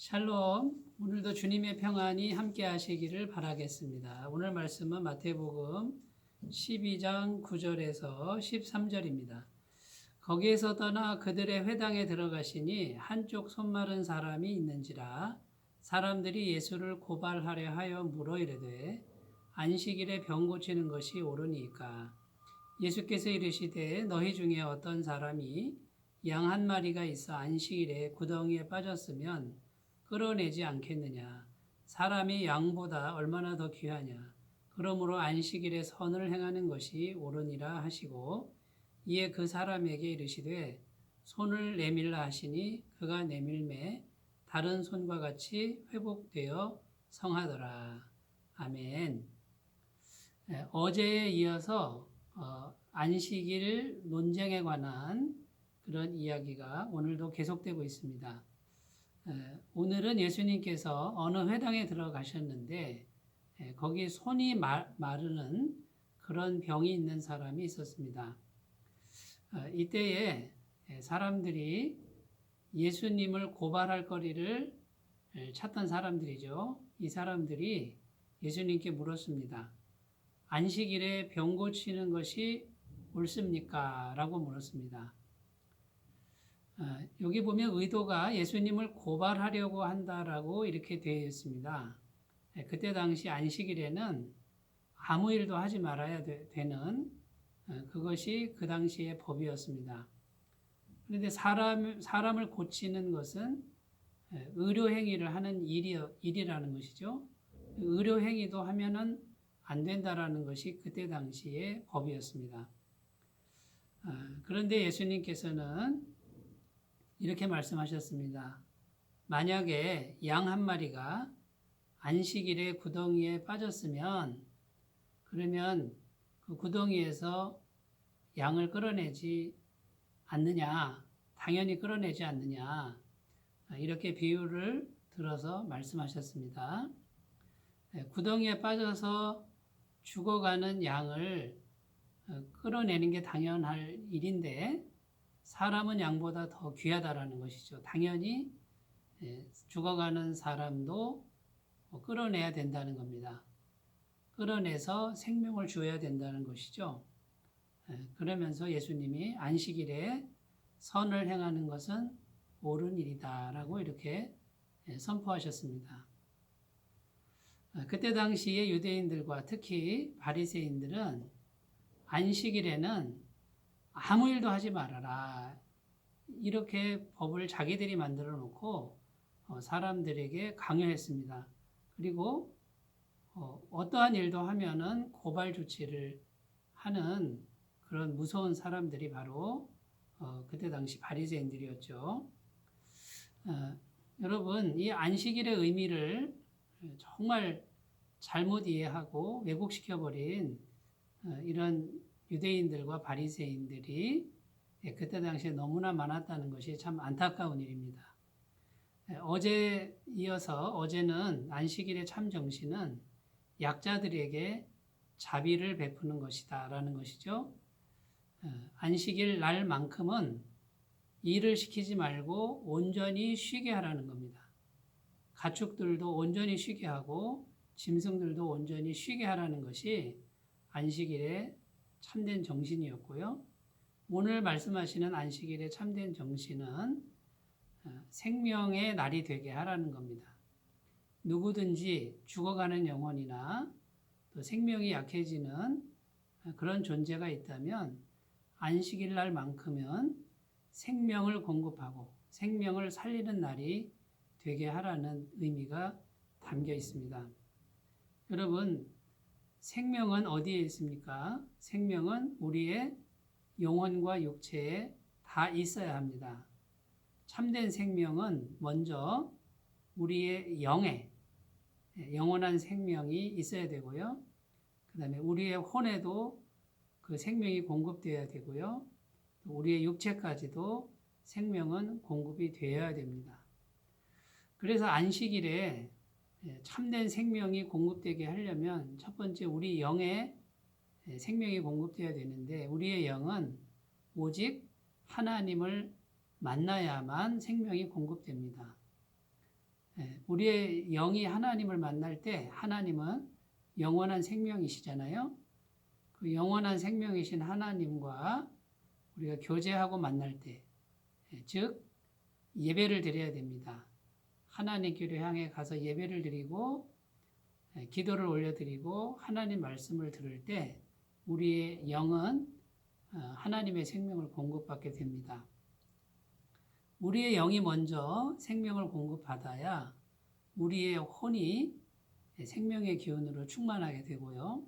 샬롬. 오늘도 주님의 평안이 함께 하시기를 바라겠습니다. 오늘 말씀은 마태복음 12장 9절에서 13절입니다. 거기에서 떠나 그들의 회당에 들어가시니 한쪽 손 마른 사람이 있는지라 사람들이 예수를 고발하려 하여 물어 이르되 안식일에 병 고치는 것이 옳으니까. 예수께서 이르시되 너희 중에 어떤 사람이 양 한 마리가 있어 안식일에 구덩이에 빠졌으면 끌어내지 않겠느냐. 사람이 양보다 얼마나 더 귀하냐. 그러므로 안식일에 선을 행하는 것이 옳으니라 하시고 이에 그 사람에게 이르시되 손을 내밀라 하시니 그가 내밀매 다른 손과 같이 회복되어 성하더라. 아멘. 어제에 이어서 안식일 논쟁에 관한 그런 이야기가 오늘도 계속되고 있습니다. 오늘은 예수님께서 어느 회당에 들어가셨는데 거기 손이 마르는 그런 병이 있는 사람이 있었습니다. 이때에 사람들이 예수님을 고발할 거리를 찾던 사람들이죠. 이 사람들이 예수님께 물었습니다. 안식일에 병 고치는 것이 옳습니까? 라고 물었습니다. 여기 보면 의도가 예수님을 고발하려고 한다라고 이렇게 되어 있습니다. 그때 당시 안식일에는 아무 일도 하지 말아야 되는 그것이 그 당시의 법이었습니다. 그런데 사람을 고치는 것은 의료행위를 하는 일이라는 것이죠. 의료행위도 하면은 안 된다라는 것이 그때 당시의 법이었습니다. 그런데 예수님께서는 이렇게 말씀하셨습니다. 만약에 양 한 마리가 안식일에 구덩이에 빠졌으면 그러면 그 구덩이에서 양을 끌어내지 않느냐? 당연히 끌어내지 않느냐? 이렇게 비유를 들어서 말씀하셨습니다. 구덩이에 빠져서 죽어가는 양을 끌어내는 게 당연할 일인데 사람은 양보다 더 귀하다라는 것이죠. 당연히 죽어가는 사람도 끌어내야 된다는 겁니다. 끌어내서 생명을 주어야 된다는 것이죠. 그러면서 예수님이 안식일에 선을 행하는 것은 옳은 일이다라고 이렇게 선포하셨습니다. 그때 당시에 유대인들과 특히 바리새인들은 안식일에는 아무 일도 하지 말아라. 이렇게 법을 자기들이 만들어 놓고 사람들에게 강요했습니다. 그리고 어떠한 일도 하면은 고발 조치를 하는 그런 무서운 사람들이 바로 그때 당시 바리새인들이었죠. 여러분, 이 안식일의 의미를 정말 잘못 이해하고 왜곡시켜버린 이런 유대인들과 바리새인들이 그때 당시에 너무나 많았다는 것이 참 안타까운 일입니다. 어제 이어서 어제는 안식일의 참 정신은 약자들에게 자비를 베푸는 것이다 라는 것이죠. 안식일 날만큼은 일을 시키지 말고 온전히 쉬게 하라는 겁니다. 가축들도 온전히 쉬게 하고 짐승들도 온전히 쉬게 하라는 것이 안식일의 참된 정신이었고요. 오늘 말씀하시는 안식일의 참된 정신은 생명의 날이 되게 하라는 겁니다. 누구든지 죽어가는 영혼이나 또 생명이 약해지는 그런 존재가 있다면 안식일 날만큼은 생명을 공급하고 생명을 살리는 날이 되게 하라는 의미가 담겨 있습니다. 여러분, 생명은 어디에 있습니까? 생명은 우리의 영혼과 육체에 다 있어야 합니다. 참된 생명은 먼저 우리의 영원한 생명이 있어야 되고요. 그 다음에 우리의 혼에도 그 생명이 공급되어야 되고요. 또 우리의 육체까지도 생명은 공급이 되어야 됩니다. 그래서 안식일에 참된 생명이 공급되게 하려면 첫 번째 우리 영에 생명이 공급되어야 되는데 우리의 영은 오직 하나님을 만나야만 생명이 공급됩니다. 우리의 영이 하나님을 만날 때 하나님은 영원한 생명이시잖아요. 그 영원한 생명이신 하나님과 우리가 교제하고 만날 때, 즉 예배를 드려야 됩니다. 하나님께로 향해 가서 예배를 드리고 기도를 올려드리고 하나님 말씀을 들을 때 우리의 영은 하나님의 생명을 공급받게 됩니다. 우리의 영이 먼저 생명을 공급받아야 우리의 혼이 생명의 기운으로 충만하게 되고요.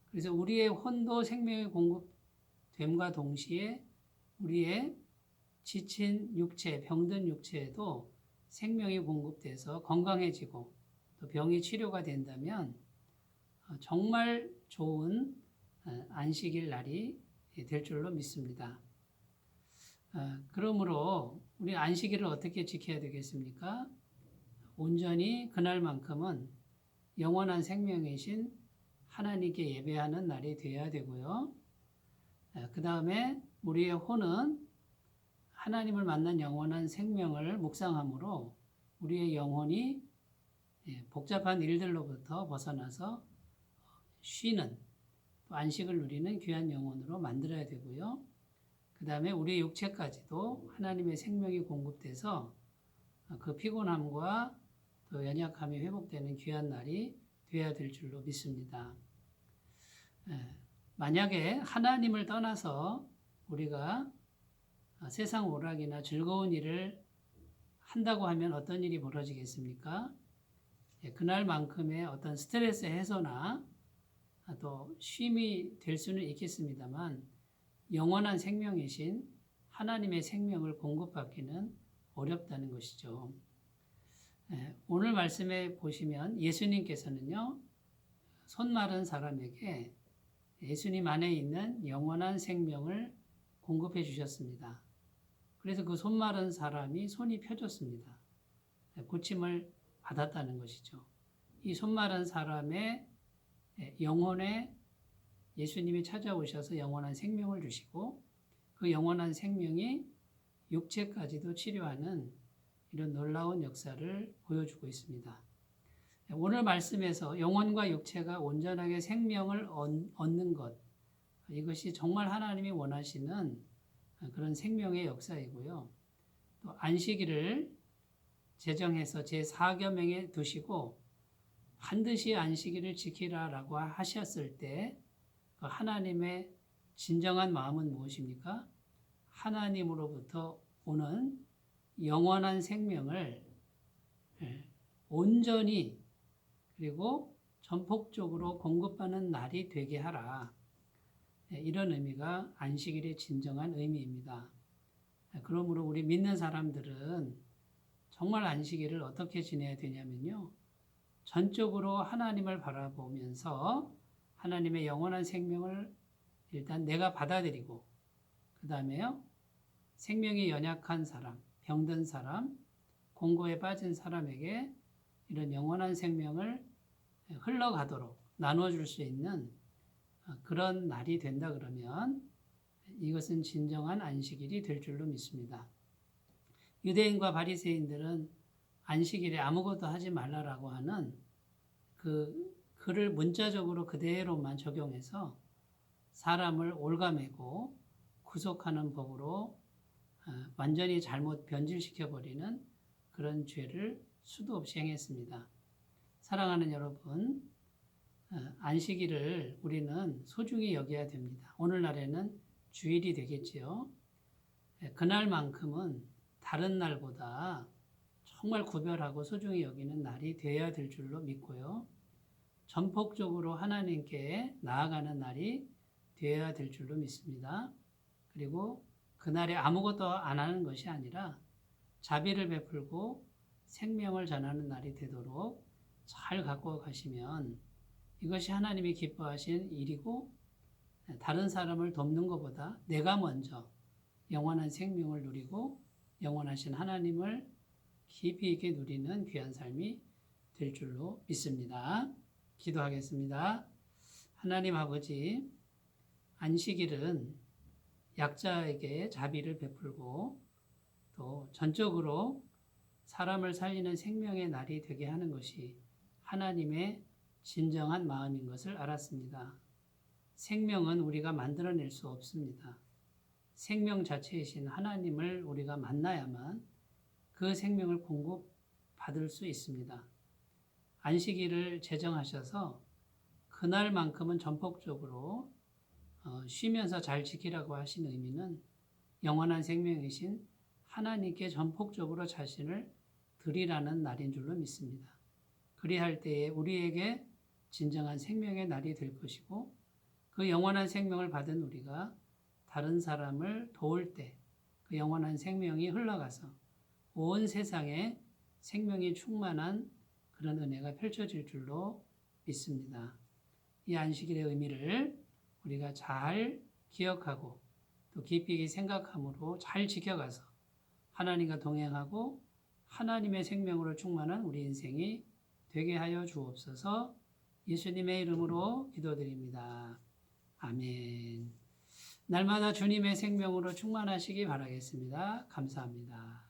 그래서 우리의 혼도 생명의 공급됨과 동시에 우리의 지친 육체, 병든 육체에도 생명이 공급돼서 건강해지고 또 병이 치료가 된다면 정말 좋은 안식일 날이 될 줄로 믿습니다. 그러므로 우리 안식일을 어떻게 지켜야 되겠습니까? 온전히 그날만큼은 영원한 생명이신 하나님께 예배하는 날이 되어야 되고요. 그 다음에 우리의 혼은 하나님을 만난 영원한 생명을 묵상함으로 우리의 영혼이 복잡한 일들로부터 벗어나서 쉬는, 안식을 누리는 귀한 영혼으로 만들어야 되고요. 그 다음에 우리의 육체까지도 하나님의 생명이 공급돼서 그 피곤함과 또 연약함이 회복되는 귀한 날이 되어야 될 줄로 믿습니다. 만약에 하나님을 떠나서 우리가 세상 오락이나 즐거운 일을 한다고 하면 어떤 일이 벌어지겠습니까? 그날만큼의 어떤 스트레스 해소나 또 쉼이 될 수는 있겠습니다만 영원한 생명이신 하나님의 생명을 공급받기는 어렵다는 것이죠. 오늘 말씀에 보시면 예수님께서는요, 손 마른 사람에게 예수님 안에 있는 영원한 생명을 공급해 주셨습니다. 그래서 그 손 마른 사람이 손이 펴졌습니다. 고침을 받았다는 것이죠. 이 손 마른 사람의 영혼에 예수님이 찾아오셔서 영원한 생명을 주시고 그 영원한 생명이 육체까지도 치료하는 이런 놀라운 역사를 보여주고 있습니다. 오늘 말씀에서 영혼과 육체가 온전하게 생명을 얻는 것, 이것이 정말 하나님이 원하시는 그런 생명의 역사이고요. 또 안식일을 제정해서 제4계명에 두시고 반드시 안식일을 지키라라고 하셨을 때 그 하나님의 진정한 마음은 무엇입니까? 하나님으로부터 오는 영원한 생명을 온전히 그리고 전폭적으로 공급받는 날이 되게 하라. 이런 의미가 안식일의 진정한 의미입니다. 그러므로 우리 믿는 사람들은 정말 안식일을 어떻게 지내야 되냐면요. 전적으로 하나님을 바라보면서 하나님의 영원한 생명을 일단 내가 받아들이고 그 다음에요. 생명이 연약한 사람, 병든 사람, 공고에 빠진 사람에게 이런 영원한 생명을 흘러가도록 나눠줄 수 있는 그런 날이 된다 그러면 이것은 진정한 안식일이 될 줄로 믿습니다. 유대인과 바리새인들은 안식일에 아무것도 하지 말라라고 하는 그 글을 문자적으로 그대로만 적용해서 사람을 올가매고 구속하는 법으로 완전히 잘못 변질시켜버리는 그런 죄를 수도 없이 행했습니다. 사랑하는 여러분, 안식일을 우리는 소중히 여겨야 됩니다. 오늘날에는 주일이 되겠지요. 그날만큼은 다른 날보다 정말 구별하고 소중히 여기는 날이 되어야 될 줄로 믿고요. 전폭적으로 하나님께 나아가는 날이 되어야 될 줄로 믿습니다. 그리고 그날에 아무것도 안 하는 것이 아니라 자비를 베풀고 생명을 전하는 날이 되도록 잘 갖고 가시면 이것이 하나님이 기뻐하신 일이고 다른 사람을 돕는 것보다 내가 먼저 영원한 생명을 누리고 영원하신 하나님을 깊이 있게 누리는 귀한 삶이 될 줄로 믿습니다. 기도하겠습니다. 하나님 아버지, 안식일은 약자에게 자비를 베풀고 또 전적으로 사람을 살리는 생명의 날이 되게 하는 것이 하나님의 진정한 마음인 것을 알았습니다. 생명은 우리가 만들어낼 수 없습니다. 생명 자체이신 하나님을 우리가 만나야만 그 생명을 공급받을 수 있습니다. 안식일을 제정하셔서 그날만큼은 전폭적으로 쉬면서 잘 지키라고 하신 의미는 영원한 생명이신 하나님께 전폭적으로 자신을 드리라는 날인 줄로 믿습니다. 그리할 때에 우리에게 진정한 생명의 날이 될 것이고 그 영원한 생명을 받은 우리가 다른 사람을 도울 때 그 영원한 생명이 흘러가서 온 세상에 생명이 충만한 그런 은혜가 펼쳐질 줄로 믿습니다. 이 안식일의 의미를 우리가 잘 기억하고 또 깊이 생각함으로 잘 지켜가서 하나님과 동행하고 하나님의 생명으로 충만한 우리 인생이 되게 하여 주옵소서. 예수님의 이름으로 기도드립니다. 아멘. 날마다 주님의 생명으로 충만하시기 바라겠습니다. 감사합니다.